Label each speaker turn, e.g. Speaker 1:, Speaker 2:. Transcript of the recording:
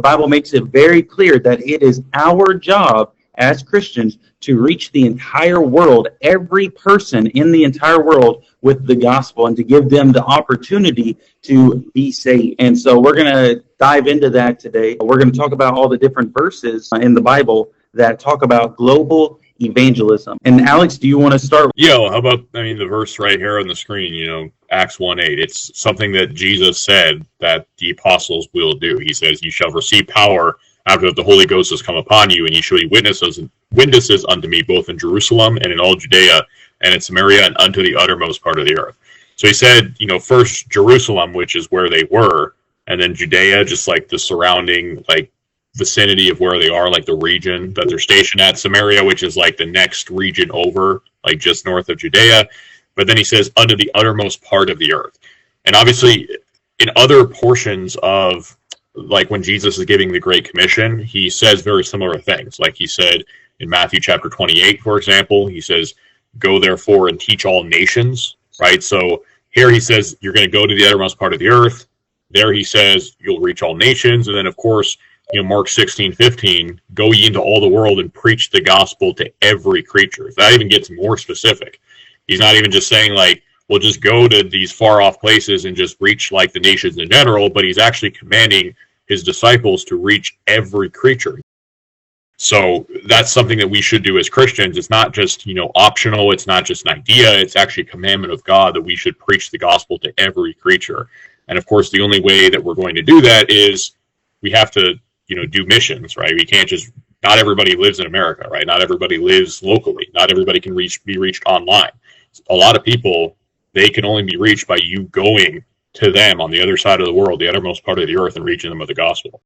Speaker 1: Bible makes it very clear that it is our job as Christians to reach the entire world, every person in the entire world, with the gospel and to give them the opportunity to be saved. And so we're going to dive into that today. We're going to talk about all the different verses in the Bible that talk about global evangelism. And Alex, do you want to start?
Speaker 2: Yeah, how about, the verse right here on the screen, Acts 1:8. It's something that Jesus said that the apostles will do. He says, "You shall receive power after that the Holy Ghost has come upon you, and you shall be witnesses unto me, both in Jerusalem and in all Judea and in Samaria and unto the uttermost part of the earth." So he said, first Jerusalem, which is where they were, and then Judea, just like the surrounding, vicinity of where they are, like the region that they're stationed at. Samaria, which is like the next region over, like just north of Judea. But then he says, unto the uttermost part of the earth. And obviously, in other portions of, like when Jesus is giving the Great Commission, he says very similar things. Like he said in Matthew chapter 28, for example, he says, "Go therefore and teach all nations," right? So here he says, you're going to go to the uttermost part of the earth. There he says, you'll reach all nations. And then, of course, Mark 16:15, "Go ye into all the world and preach the gospel to every creature." That even gets more specific. He's not even just saying, we'll just go to these far-off places and just reach, the nations in general, but he's actually commanding his disciples to reach every creature. So that's something that we should do as Christians. It's not just, optional. It's not just an idea. It's actually a commandment of God that we should preach the gospel to every creature. And, of course, the only way that we're going to do that is we have to do missions, right? We can't just, not everybody lives in America, right? Not everybody lives locally. Not everybody can be reached online. A lot of people, they can only be reached by you going to them on the other side of the world, the uttermost part of the earth, and reaching them with the gospel.